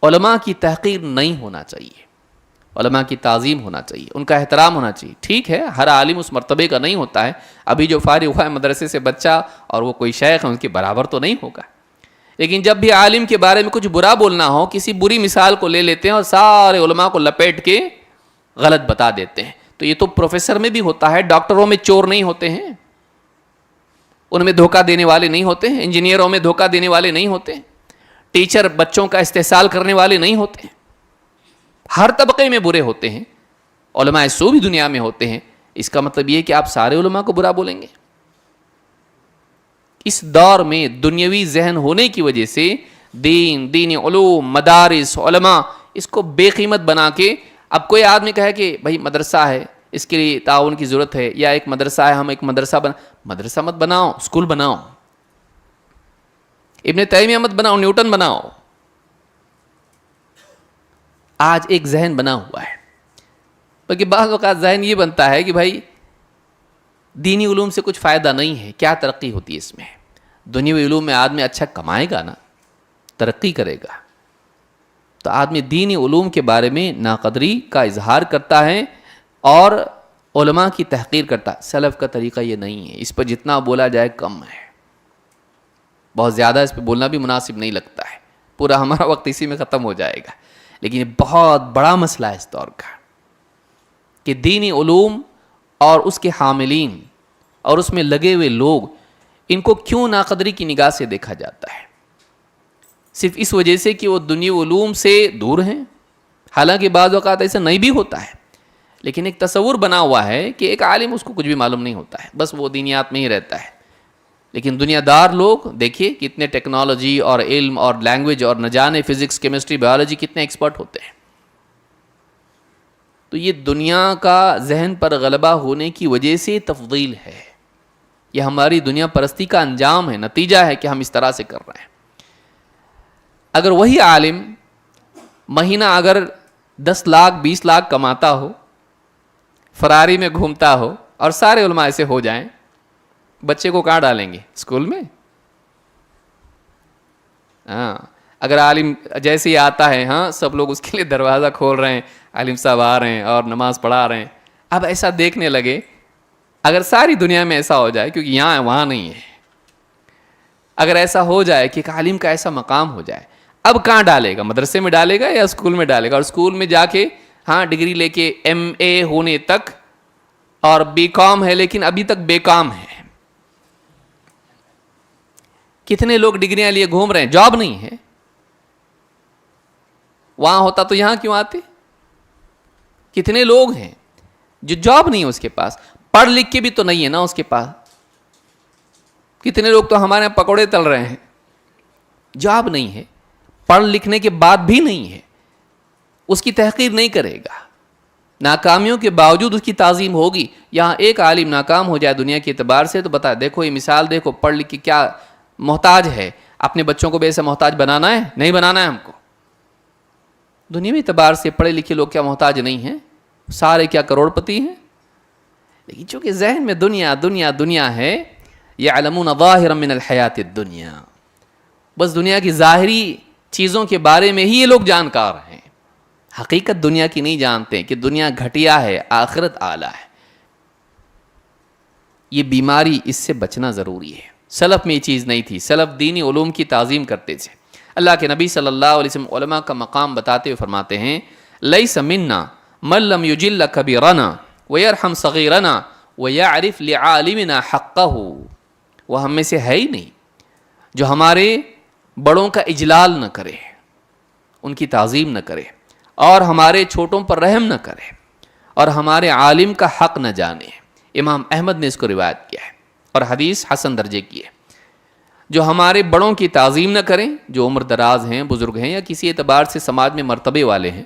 علماء کی تحقیر نہیں ہونا چاہیے، علماء کی تعظیم ہونا چاہیے، ان کا احترام ہونا چاہیے. ٹھیک ہے ہر عالم اس مرتبے کا نہیں ہوتا ہے، ابھی جو فارغ ہوا ہے مدرسے سے بچہ اور وہ کوئی شیخ ہے ان کے برابر تو نہیں ہوگا، لیکن جب بھی عالم کے بارے میں کچھ برا بولنا ہو کسی بری مثال کو لے لیتے ہیں اور سارے علماء کو لپیٹ کے غلط بتا دیتے ہیں. تو یہ تو پروفیسر میں بھی ہوتا ہے، ڈاکٹروں میں چور نہیں ہوتے ہیں، ان میں دھوکہ دینے والے نہیں ہوتے ہیں، انجینئروں میں دھوکہ دینے والے نہیں ہوتے ہیں، ٹیچر بچوں کا استحصال کرنے والے نہیں ہوتے ہیں. ہر طبقے میں برے ہوتے ہیں، علماء سو بھی دنیا میں ہوتے ہیں. اس کا مطلب یہ کہ آپ سارے علماء کو برا بولیں گے؟ اس دور میں دنیاوی ذہن ہونے کی وجہ سے دینی علوم، مدارس، علماء اس کو بے قیمت بنا کے، اب کوئی آدمی کہے کہ بھائی مدرسہ ہے اس کے لیے تعاون کی ضرورت ہے، یا ایک مدرسہ ہے ہم ایک مدرسہ مت بناؤ، اسکول بناؤ، ابن تیمیہ مت بناؤ، نیوٹن بناؤ. آج ایک ذہن بنا ہوا ہے، بلکہ بعض اوقات ذہن یہ بنتا ہے کہ بھائی دینی علوم سے کچھ فائدہ نہیں ہے، کیا ترقی ہوتی ہے اس میں؟ دنیاوی علوم میں آدمی اچھا کمائے گا نا، ترقی کرے گا. تو آدمی دینی علوم کے بارے میں ناقدری کا اظہار کرتا ہے اور علماء کی تحقیر کرتا ہے. سلف کا طریقہ یہ نہیں ہے، اس پر جتنا بولا جائے کم ہے، بہت زیادہ اس پہ بولنا بھی مناسب نہیں لگتا ہے، پورا ہمارا وقت اسی میں ختم ہو جائے گا. لیکن یہ بہت بڑا مسئلہ ہے اس دور کا کہ دینی علوم اور اس کے حاملین اور اس میں لگے ہوئے لوگ، ان کو کیوں ناقدری کی نگاہ سے دیکھا جاتا ہے؟ صرف اس وجہ سے کہ وہ دنیاوی علوم سے دور ہیں. حالانکہ بعض اوقات ایسا نہیں بھی ہوتا ہے، لیکن ایک تصور بنا ہوا ہے کہ ایک عالم اس کو کچھ بھی معلوم نہیں ہوتا ہے، بس وہ دینیات میں ہی رہتا ہے. لیکن دنیا دار لوگ دیکھیے کتنے ٹیکنالوجی اور علم اور لینگویج اور نہ جانے فزکس، کیمسٹری، بایولوجی کتنے ایکسپرٹ ہوتے ہیں. تو یہ دنیا کا ذہن پر غلبہ ہونے کی وجہ سے تفضیل ہے، یہ ہماری دنیا پرستی کا انجام ہے، نتیجہ ہے کہ ہم اس طرح سے کر رہے ہیں. اگر وہی عالم مہینہ اگر 10 لاکھ 20 لاکھ کماتا ہو، فراری میں گھومتا ہو، اور سارے علماء ایسے ہو جائیں، بچے کو کہاں ڈالیں گے؟ اسکول میں؟ ہاں، اگر عالم جیسے ہی آتا ہے، ہاں سب لوگ اس کے لیے دروازہ کھول رہے ہیں، عالم صاحب آ رہے ہیں اور نماز پڑھا رہے ہیں. اب ایسا دیکھنے لگے، اگر ساری دنیا میں ایسا ہو جائے، کیونکہ یہاں ہے وہاں نہیں ہے، اگر ایسا ہو جائے کہ ایک عالم کا ایسا مقام ہو جائے، اب کہاں ڈالے گا؟ مدرسے میں ڈالے گا یا اسکول میں ڈالے گا؟ اور اسکول میں جا کے ہاں ڈگری لے کے MA ہونے تک، اور BCom ہے لیکن ابھی تک بے کام ہے. کتنے لوگ ڈگریاں لیے گھوم رہے ہیں، جاب نہیں ہے. وہاں ہوتا تو یہاں کیوں آتے؟ کتنے لوگ ہیں جو جاب نہیں ہے اس کے پاس، پڑھ لکھ کے بھی تو نہیں ہے نا اس کے پاس. کتنے لوگ تو ہمارے یہاں پکوڑے تل رہے ہیں، جاب نہیں ہے، پڑھ لکھنے کے بعد بھی نہیں ہے، اس کی تحقیر نہیں کرے گا. ناکامیوں کے باوجود اس کی تعظیم ہوگی. یہاں ایک عالم ناکام ہو جائے دنیا کے اعتبار سے تو بتا دیکھو یہ مثال دیکھو، پڑھ لکھ کے کیا محتاج ہے. اپنے بچوں کو بھی ایسا محتاج بنانا ہے؟ نہیں بنانا ہے ہم کو. دنیاوی اعتبار سے پڑھے لکھے لوگ کیا محتاج نہیں ہیں؟ سارے کیا کروڑ پتی ہیں؟ لیکن چونکہ ذہن میں دنیا دنیا دنیا ہے، یعلمون ظاہرا من الحیات الدنیا، بس دنیا کی ظاہری چیزوں کے بارے میں ہی یہ لوگ جانکار ہیں، حقیقت دنیا کی نہیں جانتے کہ دنیا گھٹیا ہے، آخرت اعلیٰ ہے. یہ بیماری، اس سے بچنا ضروری ہے. سلف میں یہ چیز نہیں تھی، سلف دینی علوم کی تعظیم کرتے تھے. اللہ کے نبی صلی اللہ علیہ وسلم علماء کا مقام بتاتے ہوئے فرماتے ہیں، لیس منا من لم یجل کبیرنا ویرحم صغیرنا ویعرف لعالمنا حقہ. وہ ہم میں سے ہے ہی نہیں جو ہمارے بڑوں کا اجلال نہ کرے، ان کی تعظیم نہ کرے، اور ہمارے چھوٹوں پر رحم نہ کرے، اور ہمارے عالم کا حق نہ جانے. امام احمد نے اس کو روایت کیا ہے اور حدیث حسن درجے کی ہے. جو ہمارے بڑوں کی تعظیم نہ کریں، جو عمر دراز ہیں، بزرگ ہیں، یا کسی اعتبار سے سماج میں مرتبے والے ہیں،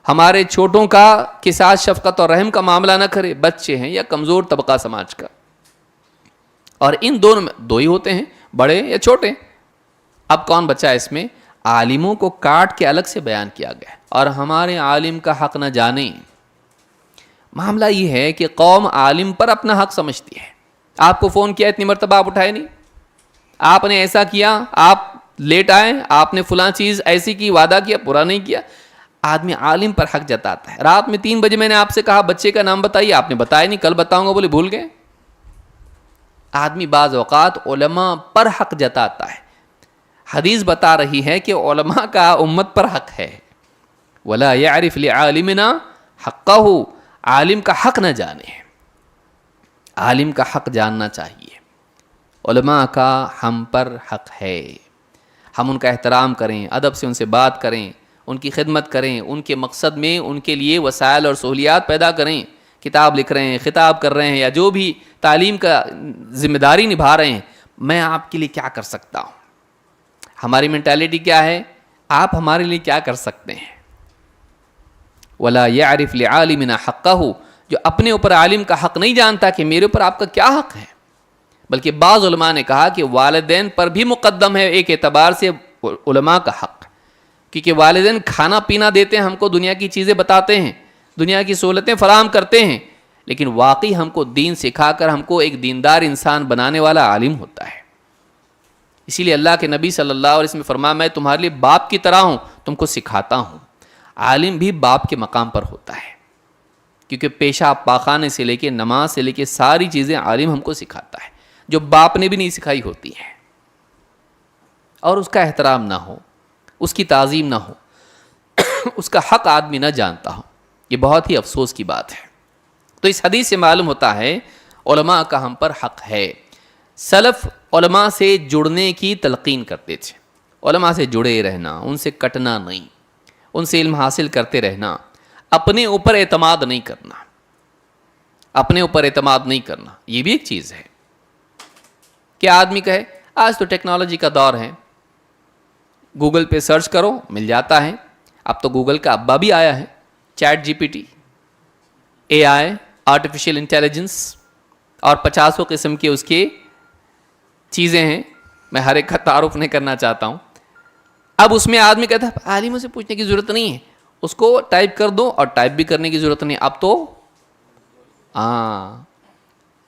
ہمارے چھوٹوں کا کے ساتھ شفقت اور رحم کا معاملہ نہ کرے، بچے ہیں یا کمزور طبقہ سماج کا. اور ان دونوں میں دو ہی ہوتے ہیں، بڑے یا چھوٹے. اب کون بچہ ہے اس میں؟ عالموں کو کاٹ کے الگ سے بیان کیا گیا، اور ہمارے عالم کا حق نہ جانیں. معاملہ یہ ہے کہ قوم عالم پر اپنا حق سمجھتی ہے. آپ کو فون کیا اتنی مرتبہ آپ اٹھائے نہیں، آپ نے ایسا کیا، آپ لیٹ آئے, آپ نے فلاں چیز ایسی کی, وعدہ کیا, پورا نہیں کیا. آدمی عالم پر حق جتاتا ہے. رات میں 3 بجے میں نے آپ سے کہا بچے کا نام بتائیے, آپ نے بتایا نہیں, کل بتاؤں گا بولے بھول گئے. آدمی بعض اوقات علماء پر حق جتاتا ہے. حدیث بتا رہی ہے کہ علماء کا امت پر حق ہے. وَلَا يَعْرِفْ لِعَالِمِنَا حَقَّهُ, عالم کا حق نہ جانے, عالم کا حق جاننا چاہیے. علماء کا ہم پر حق ہے, ہم ان کا احترام کریں, ادب سے ان سے بات کریں, ان کی خدمت کریں, ان کے مقصد میں ان کے لیے وسائل اور سہولیات پیدا کریں. کتاب لکھ رہے ہیں, خطاب کر رہے ہیں, یا جو بھی تعلیم کا ذمہ داری نبھا رہے ہیں, میں آپ کے لیے کیا کر سکتا ہوں. ہماری مینٹالٹی کیا ہے, آپ ہمارے لیے کیا کر سکتے ہیں. وَلَا يَعْرِفْ لِعَالِمِنَا حَقَّهُ, جو اپنے اوپر عالم کا حق نہیں جانتا کہ میرے اوپر آپ کا کیا حق ہے. بلکہ بعض علماء نے کہا کہ والدین پر بھی مقدم ہے ایک اعتبار سے علماء کا حق, کیونکہ والدین کھانا پینا دیتے ہیں, ہم کو دنیا کی چیزیں بتاتے ہیں, دنیا کی سہولتیں فراہم کرتے ہیں, لیکن واقعی ہم کو دین سکھا کر ہم کو ایک دیندار انسان بنانے والا عالم ہوتا ہے. اسی لیے اللہ کے نبی صلی اللہ علیہ وسلم نے فرمایا میں تمہارے لیے باپ کی طرح ہوں, تم کو سکھاتا ہوں. عالم بھی باپ کے مقام پر ہوتا ہے, کیونکہ پیشاب پاخانے سے لے کے نماز سے لے کے ساری چیزیں عالم ہم کو سکھاتا ہے, جو باپ نے بھی نہیں سکھائی ہوتی ہیں. اور اس کا احترام نہ ہو, اس کی تعظیم نہ ہو, اس کا حق آدمی نہ جانتا ہو, یہ بہت ہی افسوس کی بات ہے. تو اس حدیث سے معلوم ہوتا ہے علماء کا ہم پر حق ہے. سلف علماء سے جڑنے کی تلقین کرتے تھے, علماء سے جڑے رہنا, ان سے کٹنا نہیں, ان سے علم حاصل کرتے رہنا, اپنے اوپر اعتماد نہیں کرنا, اپنے اوپر اعتماد نہیں کرنا. یہ بھی ایک چیز ہے کہ آدمی کہے آج تو ٹیکنالوجی کا دور ہے, گوگل پہ سرچ کرو مل جاتا ہے. اب تو گوگل کا ابا بھی آیا ہے, چیٹ جی پی ٹی, اے آئی, آرٹیفیشیل انٹیلیجنس, اور 50 قسم کے اس کے چیزیں ہیں. میں ہر ایک کا تعارف نہیں کرنا چاہتا ہوں. اب اس میں آدمی کہتا ہے عالموں سے پوچھنے کی ضرورت نہیں ہے, اس کو ٹائپ کر دو, اور ٹائپ بھی کرنے کی ضرورت نہیں. اب تو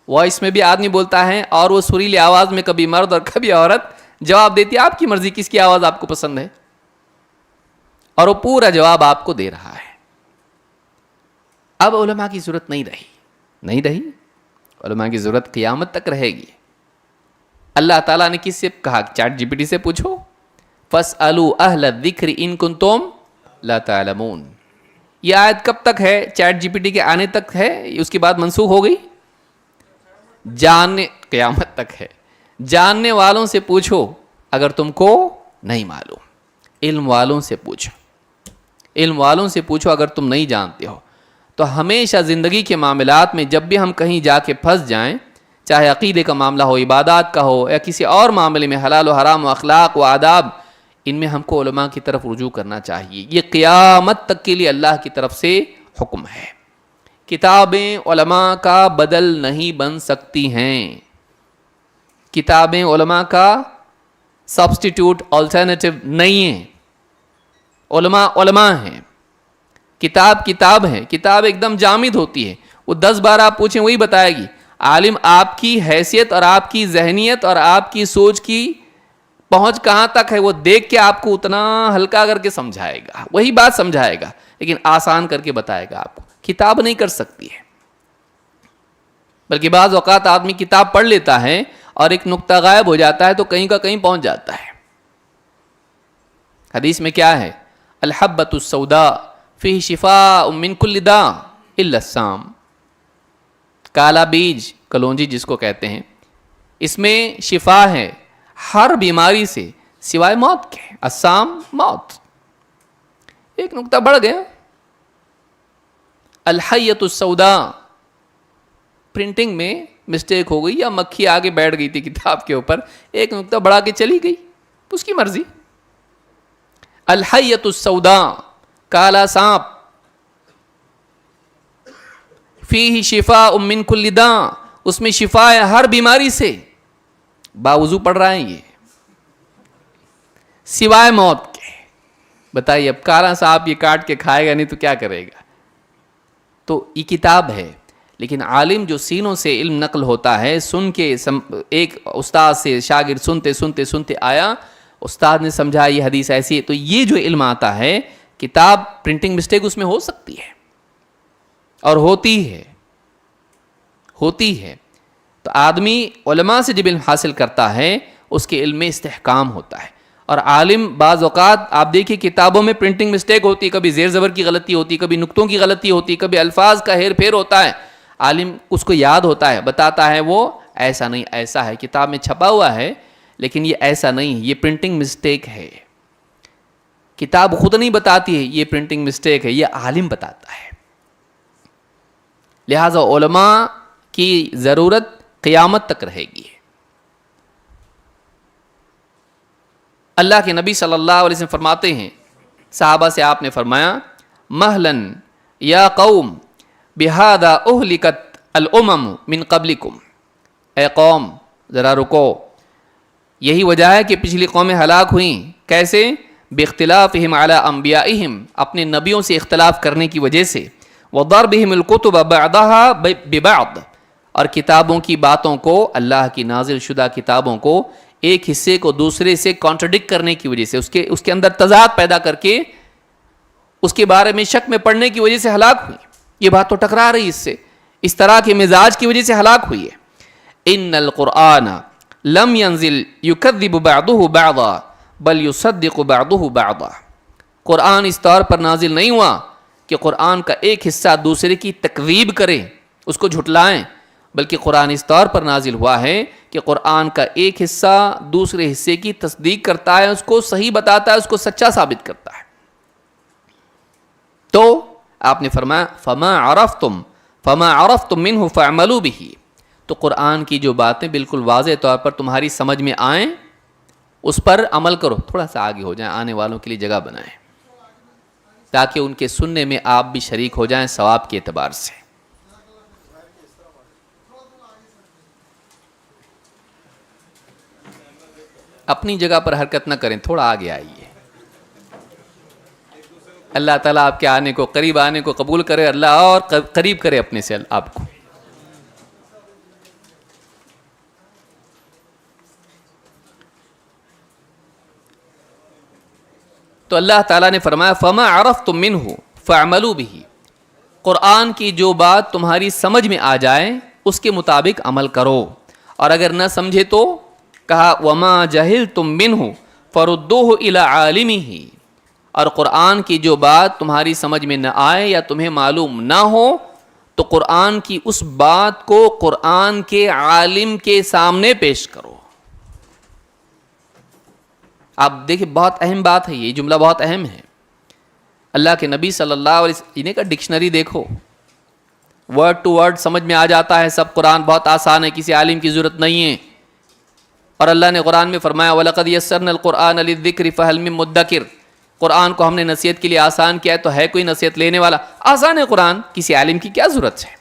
وائس میں بھی آدمی بولتا ہے, اور وہ سریلی آواز میں کبھی مرد اور کبھی عورت جواب دیتی ہے, آپ کی مرضی کس کی آواز آپ کو پسند ہے, اور وہ پورا جواب آپ کو دے رہا ہے. اب علماء کی ضرورت نہیں رہی. علماء کی ضرورت قیامت تک رہے گی. اللہ تعالیٰ نے کس سے کہا, چیٹ جی پی ٹی سے پوچھو, فَاسْأَلُوا أَهْلَ الذِّكْرِ إِن كُنتُمْ لَا تَعْلَمُونَ. یہ آیت کب تک ہے؟ چیٹ جی پی ٹی کے آنے تک ہے, اس کے بعد منسوخ ہو گئی. قیامت تک ہے. جاننے والوں سے پوچھو اگر تم کو نہیں معلوم, علم والوں سے پوچھو, علم والوں سے پوچھو اگر تم نہیں جانتے ہو. تو ہمیشہ زندگی کے معاملات میں جب بھی ہم کہیں جا کے پھنس جائیں, چاہے عقیدے کا معاملہ ہو, عبادات کا ہو, یا کسی اور معاملے میں, حلال و حرام و اخلاق و آداب, ان میں ہم کو علماء کی طرف رجوع کرنا چاہیے. یہ قیامت تک کے لیے اللہ کی طرف سے حکم ہے. کتابیں علماء کا بدل نہیں بن سکتی ہیں. کتابیں علماء کا سبسٹیٹیوٹ آلٹرنیٹیو نہیں ہیں. علماء ہیں, کتاب ہے. کتاب ایک دم جامد ہوتی ہے, وہ 10 بار آپ پوچھیں وہی بتائے گی. عالم آپ کی حیثیت اور آپ کی ذہنیت اور آپ کی سوچ کی پہنچ کہاں تک ہے وہ دیکھ کے آپ کو اتنا ہلکا کر کے سمجھائے گا, وہی بات سمجھائے گا, لیکن آسان کر کے بتائے گا آپ کو. کتاب نہیں کر سکتی ہے. بلکہ بعض اوقات آدمی کتاب پڑھ لیتا ہے اور ایک نقطہ غائب ہو جاتا ہے تو کہیں کا کہیں پہنچ جاتا ہے. حدیث میں کیا ہے؟ الحبۃ السوداء فیہ شفاء من کل داء الا السام. کالا بیج, کلونجی جس کو کہتے ہیں, اس میں شفا ہے ہر بیماری سے سوائے موت کے. السام, موت. ایک نقطہ بڑھ گیا. الحیۃ السوداء, پرنٹنگ میں مسٹیک ہو گئی یا مکھی آگے بیٹھ گئی تھی کتاب کے اوپر, ایک نقطہ بڑھا کے چلی گئی, اس کی مرضی. الحیۃ السوداء, کالا سانپ, فیہ شفاء من کل داء, اس میں شفا ہے ہر بیماری سے. باوضو پڑھ رہا ہے یہ, سوائے موت کے. بتائیے اب کالا سانپ یہ کاٹ کے کھائے گا نہیں تو کیا کرے گا؟ تو یہ کتاب ہے. لیکن عالم جو سینوں سے علم نقل ہوتا ہے, سن کے ایک استاد سے شاگرد سنتے آیا, استاد نے سمجھا یہ حدیث ایسی ہے. تو یہ جو علم آتا ہے, کتاب پرنٹنگ مسٹیک اس میں ہو سکتی ہے اور ہوتی ہے. تو آدمی علماء سے جب علم حاصل کرتا ہے اس کے علم میں استحکام ہوتا ہے. اور عالم بعض اوقات آپ دیکھیے کتابوں میں پرنٹنگ مسٹیک ہوتی ہے, کبھی زیر زبر کی غلطی ہوتی, کبھی نقطوں کی غلطی ہوتی, کبھی الفاظ کا ہیر پھیر ہوتا ہے. عالم اس کو یاد ہوتا ہے, بتاتا ہے وہ ایسا نہیں ایسا ہے, کتاب میں چھپا ہوا ہے لیکن یہ ایسا نہیں, یہ پرنٹنگ مسٹیک ہے. کتاب خود نہیں بتاتی ہے یہ پرنٹنگ مسٹیک ہے, یہ عالم بتاتا ہے. لہذا علماء کی ضرورت قیامت تک رہے گی. اللہ کے نبی صلی اللہ علیہ وسلم فرماتے ہیں, صحابہ سے آپ نے فرمایا, مہلن یا قوم بہذا اہلکت الامم من قبلکم, اے قوم ذرا رکو, یہی وجہ ہے کہ پچھلی قومیں ہلاک ہوئیں. کیسے؟ باختلافہم علی انبیائہم, اپنے نبیوں سے اختلاف کرنے کی وجہ سے, وضربہم الکتب بعضھا ببعض, اور کتابوں کی باتوں کو, اللہ کی نازل شدہ کتابوں کو ایک حصے کو دوسرے سے کانٹرڈکٹ کرنے کی وجہ سے, اس کے اندر تضاد پیدا کر کے اس کے بارے میں شک میں پڑنے کی وجہ سے ہلاک ہوئی. یہ بات تو ٹکرا رہی اس سے, اس طرح کے مزاج کی وجہ سے ہلاک ہوئی ہے. ان القرآن لم ينزل يكذب بعضه بعضا بل يصدق بعضه بعضا, قرآن اس طور پر نازل نہیں ہوا کہ قرآن کا ایک حصہ دوسرے کی تکذیب کرے, اس کو جھٹلائیں, بلکہ قرآن اس طور پر نازل ہوا ہے کہ قرآن کا ایک حصہ دوسرے حصے کی تصدیق کرتا ہے, اس کو صحیح بتاتا ہے, اس کو سچا ثابت کرتا ہے. تو آپ نے فرمایا فما عرفتم منہ فاعملوا بہ, تو قرآن کی جو باتیں بالکل واضح طور پر تمہاری سمجھ میں آئیں اس پر عمل کرو. تھوڑا سا آگے ہو جائیں, آنے والوں کے لیے جگہ بنائیں تاکہ ان کے سننے میں آپ بھی شریک ہو جائیں ثواب کے اعتبار سے. اپنی جگہ پر حرکت نہ کریں, تھوڑا آگے آئیے. اللہ تعالیٰ آپ کے آنے کو, قریب آنے کو قبول کرے, اللہ اور قریب کرے اپنے سے آپ کو. تو اللہ تعالیٰ نے فرمایا فما عرفتم منہ فاعملوا بہ, قرآن کی جو بات تمہاری سمجھ میں آ جائے اس کے مطابق عمل کرو, اور اگر نہ سمجھے تو کہا وما جہلتم منہ فردوہ الی عالمہ, اور قرآن کی جو بات تمہاری سمجھ میں نہ آئے یا تمہیں معلوم نہ ہو تو قرآن کی اس بات کو قرآن کے عالم کے سامنے پیش کرو. آپ دیکھیں بہت اہم بات ہے, یہ جملہ بہت اہم ہے. اللہ کے نبی صلی اللہ علیہ وسلم, انہیں کا ڈکشنری دیکھو, ورڈ ٹو ورڈ سمجھ میں آ جاتا ہے سب. قرآن بہت آسان ہے, کسی عالم کی ضرورت نہیں ہے. اور اللہ نے قرآن میں فرمایا وَلَقَدْ يَسَّرْنَا الْقُرْآنَ لِلذِّكْرِ فَهَلْ مِن مُدَّكِرٍ, قرآن کو ہم نے نصیحت کے لیے آسان کیا ہے تو ہے کوئی نصیحت لینے والا؟ آسان ہے قرآن, کسی عالم کی کیا ضرورت ہے؟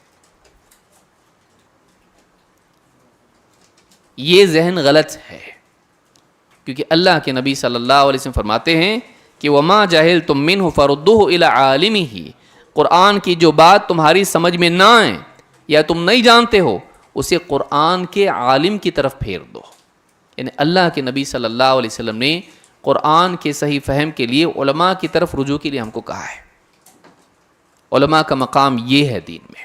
یہ ذہن غلط ہے, کیونکہ اللہ کے نبی صلی اللہ علیہ وسلم فرماتے ہیں کہ وَمَا جَهِلْتُم مِّنْهُ فَرُدُّوهُ إِلَىٰ عَالِمِهِ, قرآن کی جو بات تمہاری سمجھ میں نہ آئے یا تم نہیں جانتے ہو اسے قرآن کے عالم کی طرف پھیر دو. یعنی اللہ کے نبی صلی اللہ علیہ وسلم نے قرآن کے صحیح فہم کے لیے علماء کی طرف رجوع کے لیے ہم کو کہا ہے. علماء کا مقام یہ ہے دین میں.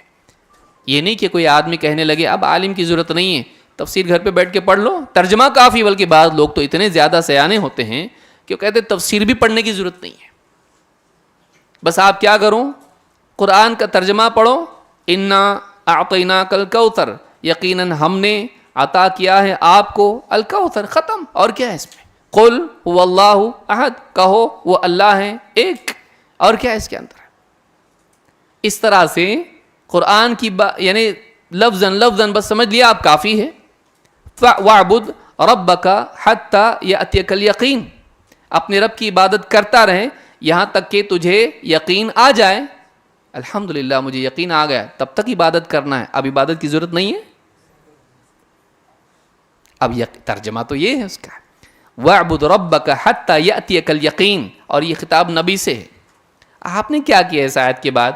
یہ نہیں کہ کوئی آدمی کہنے لگے اب عالم کی ضرورت نہیں ہے, تفسیر گھر پہ بیٹھ کے پڑھ لو, ترجمہ کافی. بلکہ بعض لوگ تو اتنے زیادہ سیانے ہوتے ہیں کہ وہ کہتے ہیں تفسیر بھی پڑھنے کی ضرورت نہیں ہے, بس آپ کیا کرو قرآن کا ترجمہ پڑھو, انا اعطیناک الکوثر, یقیناً ہم نے عطا کیا ہے آپ کو الکوثر, ختم. اور کیا ہے اس میں؟ قل هو اللہ احد, کہو وہ اللہ ہیں ایک, اور کیا ہے اس کے اندر؟ اس طرح سے قرآن کی یعنی لفظاً لفظاً بس سمجھ لیا آپ کافی ہے. وَاعْبُدْ رَبَّكَ حَتَّى يَأْتِيَكَ الْيَقِينُ, اپنے رب کی عبادت کرتا رہے یہاں تک کہ تجھے یقین آ جائے. الحمدللہ مجھے یقین آ گیا, تب تک عبادت کرنا ہے, اب عبادت کی ضرورت نہیں ہے. اب ترجمہ تو یہ ہے اس کا, وَاعْبُدْ رَبَّكَ حَتَّى يَأْتِيَكَ الْيَقِينُ, اور یہ خطاب نبی سے ہے. آپ نے کیا کیا اس آیت کے بعد؟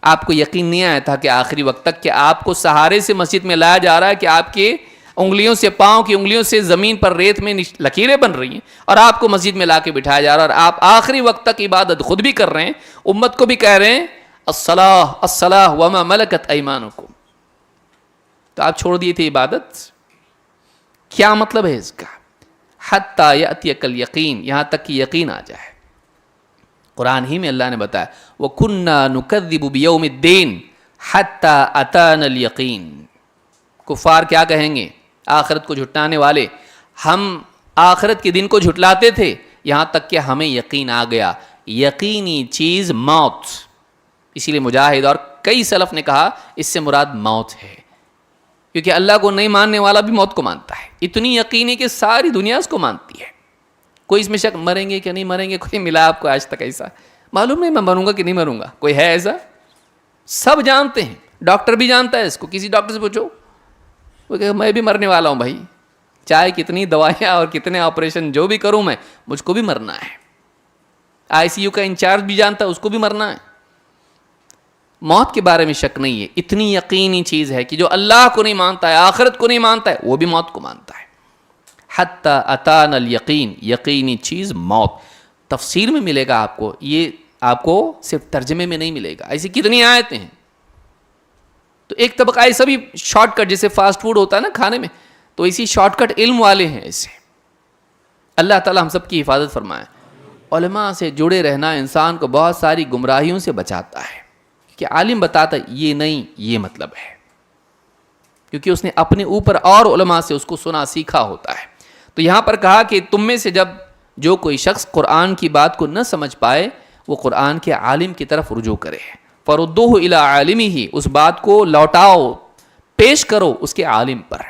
آپ کو یقین نہیں آیا تھا کہ آخری وقت تک کہ آپ کو سہارے سے مسجد میں لایا جا رہا ہے کہ آپ کے انگلیوں سے، پاؤں کی انگلیوں سے زمین پر ریت میں لکیریں بن رہی ہیں، اور آپ کو مسجد میں لا کے بٹھایا جا رہا ہے، اور آپ آخری وقت تک عبادت خود بھی کر رہے ہیں، امت کو بھی کہہ رہے ہیں الصلاۃ الصلاۃ وما ملکت ایمانکم. تو آپ چھوڑ دیے تھے عبادت. کیا مطلب ہے اس کا؟ حتی یأتیک الیقین، یہاں تک کہ یقین آ جائے. قرآن ہی میں اللہ نے بتایا وَكُنَّا نُكَذِّبُ بِيَوْمِ الدِّينِ حَتَّى أَتَانَا الْيَقِينَ. کفار کیا کہیں گے؟ آخرت کو جھٹلانے والے، ہم آخرت کے دن کو جھٹلاتے تھے یہاں تک کہ ہمیں یقین آ گیا. یقینی چیز موت. اسی لیے مجاہد اور کئی سلف نے کہا اس سے مراد موت ہے، کیونکہ اللہ کو نہیں ماننے والا بھی موت کو مانتا ہے. اتنی یقینی کہ ساری دنیا اس کو مانتی ہے. کوئی اس میں شک مریں گے کہ نہیں مریں گے؟ کوئی ملا آپ کو آج تک ایسا؟ معلوم نہیں میں مروں گا کہ نہیں مروں گا. کوئی ہے ایسا؟ سب جانتے ہیں. ڈاکٹر بھی جانتا ہے اس کو. کسی ڈاکٹر سے پوچھو وہ کہ میں بھی مرنے والا ہوں بھائی، چاہے کتنی دوائیاں اور کتنے آپریشن جو بھی کروں میں، مجھ کو بھی مرنا ہے. آئی سی یو کا انچارج بھی جانتا ہے اس کو بھی مرنا ہے. موت کے بارے میں شک نہیں ہے. اتنی یقینی چیز ہے کہ جو اللہ کو نہیں مانتا ہے، آخرت کو نہیں مانتا ہے، وہ بھی موت کو مانتا ہے. حتی اتانا الیقین، یقینی چیز موت. تفسیر میں ملے گا آپ کو، یہ آپ کو صرف ترجمے میں نہیں ملے گا. ایسی کتنی آیتیں ہیں. تو ایک طبقہ ایسا بھی شارٹ کٹ، جیسے فاسٹ فوڈ ہوتا ہے نا کھانے میں، تو اسی شارٹ کٹ علم والے ہیں ایسے. اللہ تعالی ہم سب کی حفاظت فرمائے. علماء سے جڑے رہنا انسان کو بہت ساری گمراہیوں سے بچاتا ہے، کہ عالم بتاتا یہ نہیں، یہ مطلب ہے، کیونکہ اس نے اپنے اوپر اور علماء سے اس کو سنا سیکھا ہوتا ہے. تو یہاں پر کہا کہ تم میں سے جب جو کوئی شخص قرآن کی بات کو نہ سمجھ پائے، وہ قرآن کے عالم کی طرف رجوع کرے. فَرُدُّوهُ إِلَىٰ عَالِمِهِ، اس بات کو لوٹاؤ، پیش کرو اس کے عالم پر.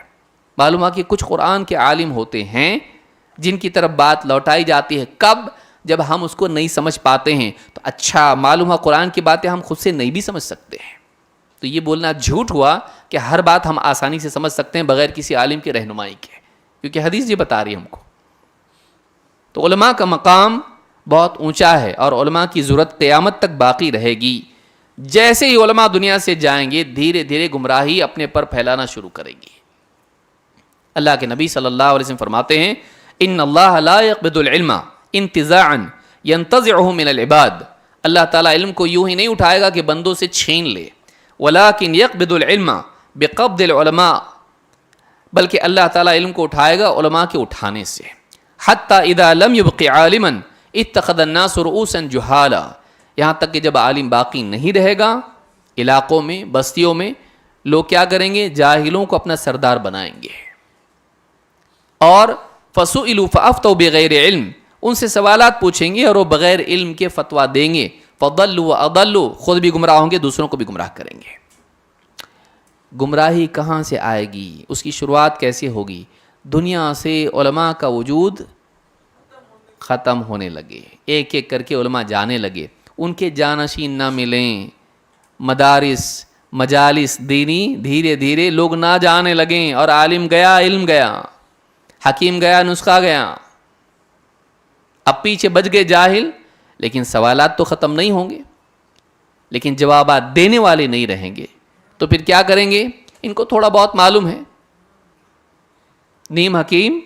معلوم ہے کہ کچھ قرآن کے عالم ہوتے ہیں جن کی طرف بات لوٹائی جاتی ہے. کب؟ جب ہم اس کو نہیں سمجھ پاتے ہیں. تو اچھا معلوم ہے قرآن کی باتیں ہم خود سے نہیں بھی سمجھ سکتے ہیں. تو یہ بولنا جھوٹ ہوا کہ ہر بات ہم آسانی سے سمجھ سکتے ہیں بغیر کسی عالم کی رہنمائی کے، کیونکہ حدیث یہ بتا رہی ہے ہم کو. تو علماء کا مقام بہت اونچا ہے، اور علماء کی ضرورت قیامت تک باقی رہے گی. جیسے ہی علماء دنیا سے جائیں گے، دھیرے دھیرے گمراہی اپنے پر پھیلانا شروع کرے گی. اللہ کے نبی صلی اللہ علیہ وسلم فرماتے ہیں ان اللہ لا يقبض العلم انتزاعا ينتزعه من العباد. اللہ تعالیٰ علم کو یوں ہی نہیں اٹھائے گا کہ بندوں سے چھین لے. ولكن يقبض العلم بقبض العلماء، بلکہ اللہ تعالیٰ علم کو اٹھائے گا علماء کے اٹھانے سے. حتى اذا لم يبق عالما اتخذ الناس رؤوسا جهالا، یہاں تک کہ جب عالم باقی نہیں رہے گا علاقوں میں، بستیوں میں، لوگ کیا کریں گے؟ جاہلوں کو اپنا سردار بنائیں گے. اور فَسُئِلُوا فَأَفْتَوْا بِغَيْرِ علم، ان سے سوالات پوچھیں گے اور وہ بغیر علم کے فتویٰ دیں گے. فَضَلُّوا وَأَضَلُّوا، خود بھی گمراہ ہوں گے، دوسروں کو بھی گمراہ کریں گے. گمراہی کہاں سے آئے گی؟ اس کی شروعات کیسے ہوگی؟ دنیا سے علماء کا وجود ختم ہونے لگے، ایک ایک کر کے علماء جانے لگے، ان کے جانشین نہ ملیں، مدارس مجالس دینی دھیرے دھیرے لوگ نہ جانے لگیں، اور عالم گیا، علم گیا، حکیم گیا، نسخہ گیا. اب پیچھے بچ گئے جاہل، لیکن سوالات تو ختم نہیں ہوں گے، لیکن جوابات دینے والے نہیں رہیں گے. تو پھر کیا کریں گے؟ ان کو تھوڑا بہت معلوم ہے، نیم حکیم.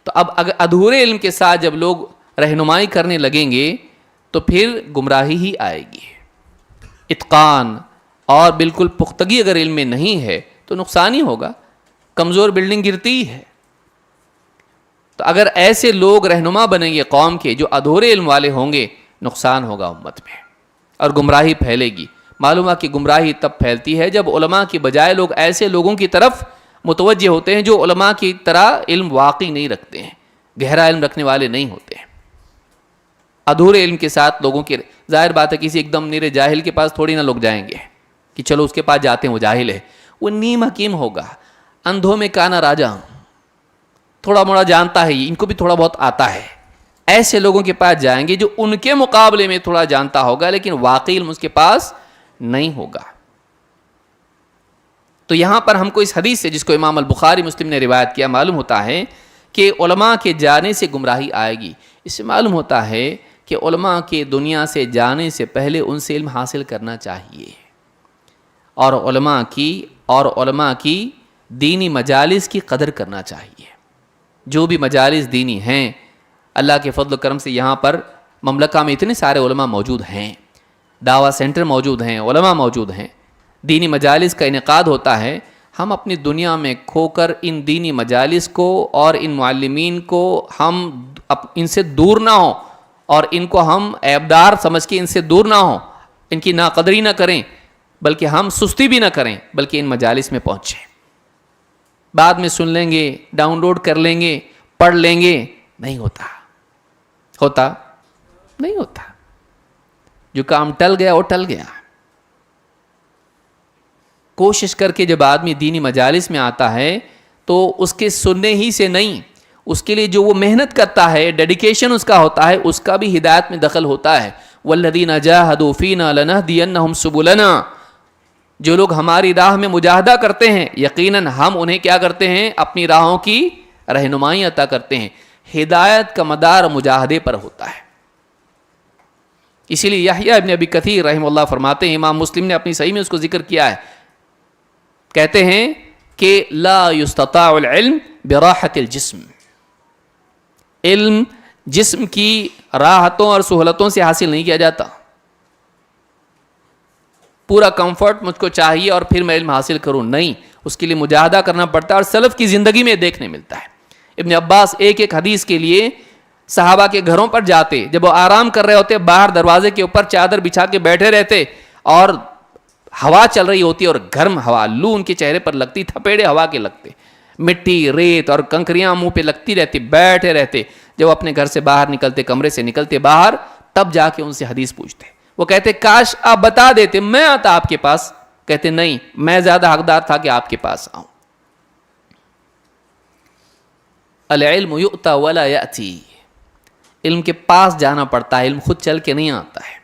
تو اب اگر ادھورے علم کے ساتھ جب لوگ رہنمائی کرنے لگیں گے تو پھر گمراہی ہی آئے گی. اتقان اور بالکل پختگی اگر علم میں نہیں ہے تو نقصان ہی ہوگا. کمزور بلڈنگ گرتی ہے. تو اگر ایسے لوگ رہنما بنیں گے قوم کے جو ادھورے علم والے ہوں گے، نقصان ہوگا امت میں اور گمراہی پھیلے گی. معلوم ہے کہ گمراہی تب پھیلتی ہے جب علماء کی بجائے لوگ ایسے لوگوں کی طرف متوجہ ہوتے ہیں جو علماء کی طرح علم واقعی نہیں رکھتے ہیں، گہرا علم رکھنے والے نہیں ہوتے ہیں. ادھورے علم کے ساتھ لوگوں کے، ظاہر بات ہے کسی ایک دم نیرے جاہل کے پاس تھوڑی نہ لوگ جائیں گے کہ چلو اس کے پاس جاتے ہیں وہ جاہل ہے. وہ نیم حکیم ہوگا، اندھوں میں کانا راجا، تھوڑا موڑا جانتا ہے، ان کو بھی تھوڑا بہت آتا ہے. ایسے لوگوں کے پاس جائیں گے جو ان کے مقابلے میں تھوڑا جانتا ہوگا لیکن واقعی علم اس کے پاس نہیں ہوگا. تو یہاں پر ہم کو اس حدیث سے، جس کو امام البخاری مسلم نے روایت کیا، معلوم ہوتا ہے کہ علماء کے جانے سے گمراہی آئے گی. اس سے معلوم ہوتا ہے کہ علماء کے دنیا سے جانے سے پہلے ان سے علم حاصل کرنا چاہیے. اور علماء کی دینی مجالس کی قدر کرنا چاہیے. جو بھی مجالس دینی ہیں، اللہ کے فضل و کرم سے یہاں پر مملکہ میں اتنے سارے علماء موجود ہیں، دعویٰ سینٹر موجود ہیں، علماء موجود ہیں، دینی مجالس کا انعقاد ہوتا ہے. ہم اپنی دنیا میں کھو کر ان دینی مجالس کو اور ان معلمین کو ہم ان سے دور نہ ہوں، اور ان کو ہم عیبدار سمجھ کے ان سے دور نہ ہوں، ان کی ناقدری نہ کریں، بلکہ ہم سستی بھی نہ کریں، بلکہ ان مجالس میں پہنچیں. بعد میں سن لیں گے، ڈاؤن لوڈ کر لیں گے، پڑھ لیں گے، نہیں ہوتا نہیں ہوتا. جو کام ٹل گیا وہ ٹل گیا. کوشش کر کے جب آدمی دینی مجالس میں آتا ہے تو اس کے سننے ہی سے نہیں، اس کے لیے جو وہ محنت کرتا ہے، ڈیڈیکیشن اس کا ہوتا ہے، اس کا بھی ہدایت میں دخل ہوتا ہے. والذین جاہدوا فینا لنہدینہم سبلنا. جو لوگ ہماری راہ میں مجاہدہ کرتے ہیں، یقیناً ہم انہیں کیا کرتے ہیں؟ اپنی راہوں کی رہنمائی عطا کرتے ہیں. ہدایت کا مدار مجاہدے پر ہوتا ہے. اسی لیے یحییٰ ابن ابی کثیر رحمہ اللہ فرماتے ہیں، امام مسلم نے اپنی صحیح میں اس کو ذکر کیا ہے، کہتے ہیں کہ لا یستطاع العلم براحت الجسم. علم جسم کی راحتوں اور سہولتوں سے حاصل نہیں کیا جاتا. پورا کمفرٹ مجھ کو چاہیے اور پھر میں علم حاصل کروں، نہیں، اس کے لیے مجاہدہ کرنا پڑتا ہے، اور سلف کی زندگی میں دیکھنے ملتا ہے. ابن عباس ایک حدیث کے لیے صحابہ کے گھروں پر جاتے، جب وہ آرام کر رہے ہوتے باہر دروازے کے اوپر چادر بچھا کے بیٹھے رہتے، اور ہوا چل رہی ہوتی اور گرم ہوا لو ان کے چہرے پر لگتی، تھپیڑے ہوا کے لگتے، مٹی ریت اور کنکریاں منہ پہ لگتی رہتی، بیٹھے رہتے. جب اپنے گھر سے باہر نکلتے، کمرے سے نکلتے باہر، تب جا کے ان سے حدیث پوچھتے. وہ کہتے کاش آپ بتا دیتے، میں آتا آپ کے پاس. کہتے نہیں، میں زیادہ حقدار تھا کہ آپ کے پاس آؤں. العلم یؤتی ولا یأتی. علم کے پاس جانا پڑتا ہے، علم خود چل کے نہیں آتا ہے.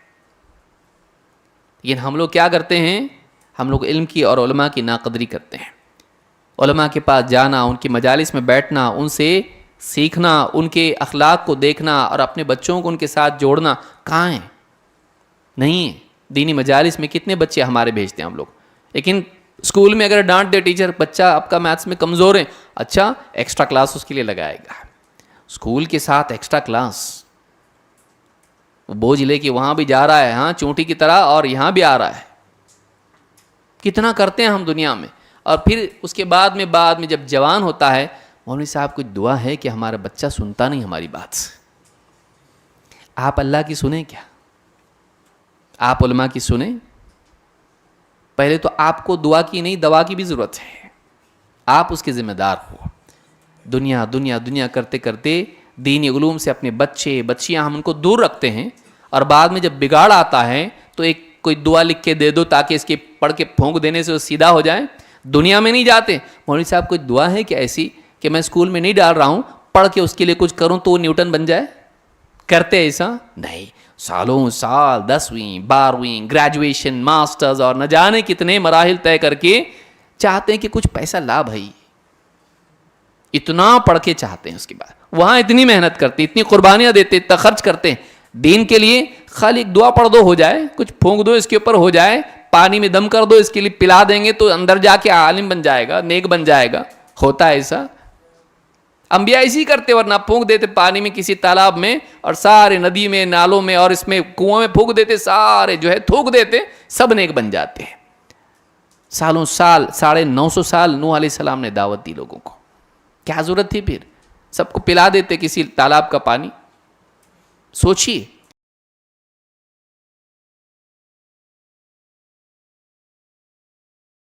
لیکن ہم لوگ کیا کرتے ہیں؟ ہم لوگ علم کی اور علماء کی ناقدری کرتے ہیں. علماء کے پاس جانا، ان کی مجالس میں بیٹھنا، ان سے سیکھنا، ان کے اخلاق کو دیکھنا اور اپنے بچوں کو ان کے ساتھ جوڑنا کہاں ہے؟ نہیں ہے. دینی مجالس میں کتنے بچے ہمارے بھیجتے ہیں ہم لوگ، لیکن اسکول میں اگر ڈانٹ دے ٹیچر، بچہ آپ کا میتھس میں کمزور ہے، اچھا ایکسٹرا کلاس اس کے لیے لگائے گا. اسکول کے ساتھ ایکسٹرا کلاس، وہ بوجھ لے کے وہاں بھی جا رہا ہے، ہاں چونٹی کی طرح، اور یہاں بھی آ رہا ہے. کتنا کرتے ہیں ہم دنیا میں. اور پھر اس کے بعد میں جب جوان ہوتا ہے، مولوی صاحب کچھ دعا ہے کہ ہمارا بچہ سنتا نہیں ہماری بات. آپ اللہ کی سنیں کیا؟ آپ علماء کی سنیں. پہلے تو آپ کو دعا کی نہیں، دوا کی بھی ضرورت ہے. آپ اس کے ذمہ دار ہو. دنیا دنیا دنیا کرتے کرتے دینی علوم سے اپنے بچے بچیاں ہم ان کو دور رکھتے ہیں، اور بعد میں جب بگاڑ آتا ہے تو ایک کوئی دعا لکھ کے دے دو تاکہ اس کے پڑھ کے پھونک دینے سے وہ سیدھا ہو جائے. دنیا میں نہیں جاتے، مولوی صاحب کوئی دعا ہے کہ ایسی کہ میں اسکول میں نہیں ڈال رہا ہوں، پڑھ کے اس کے لیے کچھ کروں تو وہ نیوٹن بن جائے؟ کرتے ایسا نہیں. سالوں سال 10ویں 12ویں گریجویشن ماسٹرز اور نہ جانے کتنے مراحل طے کر کے چاہتے ہیں کہ کچھ پیسہ لا بھائی. اتنا پڑھ کے چاہتے ہیں، اس کے بعد وہاں اتنی محنت کرتے، اتنی قربانیاں دیتے، اتنا خرچ کرتے ہیں دین کے لیے. خالی ایک دعا پڑھ دو ہو جائے، کچھ پھونک دو اس کے اوپر ہو جائے، پانی میں دم کر دو اس کے لیے، پلا دیں گے تو اندر جا کے عالم بن جائے گا، نیک بن جائے گا. ہوتا ہے ایسا؟ انبیاء اسی کرتے، ورنہ پھونک دیتے پانی میں کسی تالاب میں، اور سارے ندی میں نالوں میں اور اس میں کنووں میں پھونک دیتے، سارے جو ہے تھوک دیتے، سب نیک بن جاتے ہیں. سالوں سال 950 سال نوح علیہ السلام نے دعوت دی لوگوں کو. کیا ضرورت تھی پھر؟ سب کو پلا دیتے کسی تالاب کا پانی. سوچیے